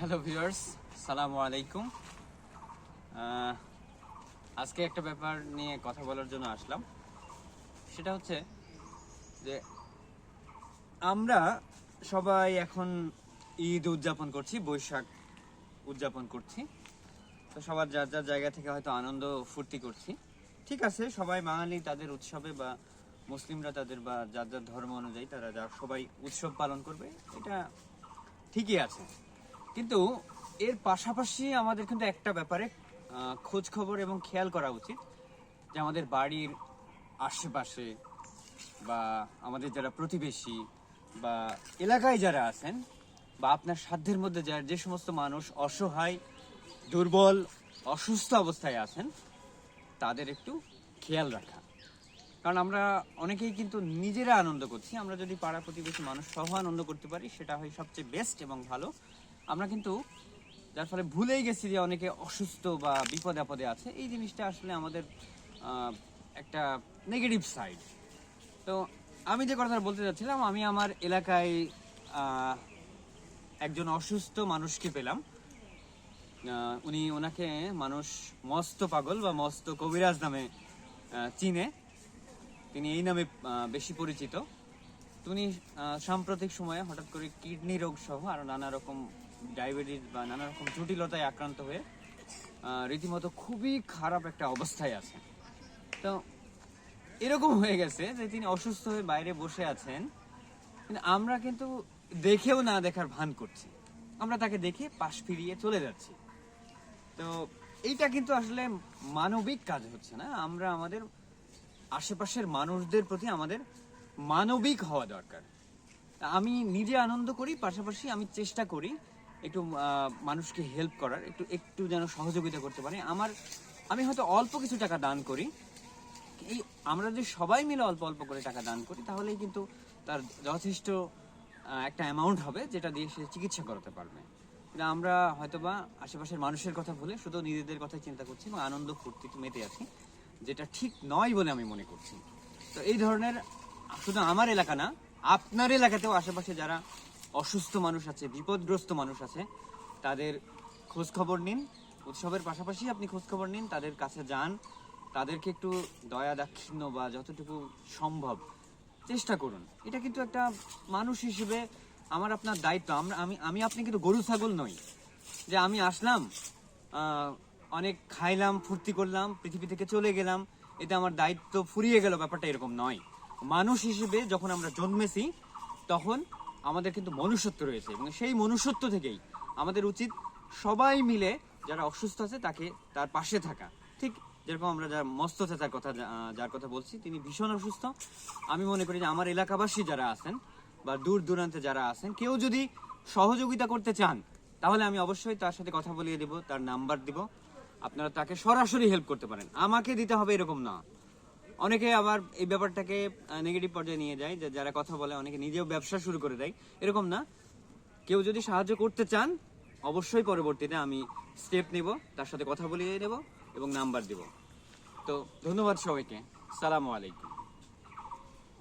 Hello viewers, সালামু আলাইকুম। আজকে একটা ব্যাপার নিয়ে কথা বলার জন্য আসলাম। সেটা হচ্ছে যে আমরা সবাই এখন ঈদ উদযাপন করছি, বৈশাখ উদযাপন করছি। তো সবার যার যার জায়গা থেকে হয়তো আনন্দ ফুর্তি করছি। ঠিক আছে, সবাই বাঙালি তাদের উৎসবে, বা মুসলিমরা তাদের বা যার যার ধর্ম অনুযায়ী তারা যা সবাই উৎসব পালন করবে, এটা ঠিকই আছে। কিন্তু এর পাশাপাশি আমাদের কিন্তু একটা ব্যাপারে খোঁজ খবর এবং খেয়াল করা উচিত, যে আমাদের বাড়ির আশেপাশে বা আমাদের যারা প্রতিবেশী বা এলাকায় যারা আছেন, বা আপনার সাধ্যের মধ্যে যে সমস্ত মানুষ অসহায়, দুর্বল, অসুস্থ অবস্থায় আছেন, তাদের একটু খেয়াল রাখা। কারণ আমরা অনেকেই কিন্তু নিজেরা আনন্দ করছি। আমরা যদি পাড়া প্রতিবেশী মানুষ সহ আনন্দ করতে পারি, সেটা হয় সবচেয়ে বেস্ট এবং ভালো। আমরা কিন্তু যার ফলে ভুলেই গেছি যে অনেকে অসুস্থ বা বিপদে আপদে আছে। এই জিনিসটা আসলে আমাদের একটা নেগেটিভ সাইড। তো আমি যে কথা বলতে চাচ্ছিলাম, আমি আমার এলাকায় একজন অসুস্থ মানুষকে পেলাম। ওনাকে মানুষ মস্ত পাগল বা মস্ত কবিরাজ নামে চিনে। তিনি এই নামে বেশি পরিচিত। তিনি সাম্প্রতিক সময়ে হঠাৎ করে কিডনি রোগ সহ আরো নানা রকম ডায়াবেটিস বা নানা রকম জটিলতায় আক্রান্ত হয়ে রীতিমতো খুবই খারাপ একটা অবস্থায় আছে। তো এরকম হয়ে গেছে যে তিনি অসুস্থ হয়ে বাইরে বসে আছেন, কিন্তু আমরা কিন্তু দেখেও না দেখার ভান করছি। আমরা তাকে দেখে পাশ ফিরিয়ে চলে যাচ্ছি। তো এইটা কিন্তু আসলে মানবিক কাজ হচ্ছে না। আমরা আমাদের আশেপাশের মানুষদের প্রতি আমাদের মানবিক হওয়া দরকার। আমি নিজে আনন্দ করি, পাশাপাশি আমি চেষ্টা করি একটু মানুষকে হেল্প করার, একটু যেন সহযোগিতা করতে পারি। আমি হয়তো অল্প কিছু টাকা দান করি। এই আমরা যদি সবাই মিলে অল্প অল্প করে টাকা দান করি, তাহলেই কিন্তু তার যথেষ্ট একটা অ্যামাউন্ট হবে, যেটা দিয়ে সে চিকিৎসা করাতে পারবে। কিন্তু আমরা হয়তোবা আশেপাশের মানুষের কথা ভুলে শুধু নিজেদের কথাই চিন্তা করছি এবং আনন্দ ফুর্তিতে মেতে আছি, যেটা ঠিক নয় বলে আমি মনে করছি। তো এই ধরনের শুধু আমার এলাকা না, আপনার এলাকাতেও আশেপাশে যারা অসুস্থ মানুষ আছে, বিপদগ্রস্ত মানুষ আছে, তাদের খোঁজ খবর নিন। উৎসবের পাশাপাশি আপনি খোঁজ খবর নিন, তাদের কাছে যান, তাদেরকে একটু দয়া দাক্ষিণ্য বা যতটুকু সম্ভব চেষ্টা করুন। এটা কিন্তু একটা মানুষ হিসেবে আমার আপনার দায়িত্ব। আমি আপনি কিন্তু গরু ছাগল নই যে আমি আসলাম, অনেক খাইলাম, ফুর্তি করলাম, পৃথিবী থেকে চলে গেলাম, এটা আমার দায়িত্ব ফুরিয়ে গেল। ব্যাপারটা এরকম নয়। মানুষ হিসেবে যখন আমরা জন্মেছি, তখন আমাদের কিন্তু মনুষ্যত্ব রয়েছে, এবং সেই মনুষ্যত্ব থেকেই আমাদের উচিত সবাই মিলে যারা অসুস্থ আছে তার পাশে থাকা। ঠিক যেরকম আমরা মস্ত চাচার কথা, যার কথা বলছি, তিনি ভীষণ অসুস্থ। আমি মনে করি যে আমার এলাকাবাসী যারা আছেন বা দূর দূরান্তে যারা আছেন, কেউ যদি সহযোগিতা করতে চান, তাহলে আমি অবশ্যই তার সাথে কথা বলিয়ে দেব, তার নাম্বার দিব। আপনারা তাকে সরাসরি হেল্প করতে পারেন, আমাকে দিতে হবে এরকম না। অনেকে আবার এই ব্যাপারটাকে নেগেটিভ পর্যায়ে নিয়ে যায়, যে যারা কথা বলে অনেকে নিজেও ব্যবসা শুরু করে দেয়। এরকম না। কেউ যদি সাহায্য করতে চান, অবশ্যই পরবর্তীতে আমি স্টেপ নেব, তার সাথে কথা বলিয়ে দেব এবং নাম্বার দেব। তো ধন্যবাদ সবাইকে। সালামু আলাইকুম।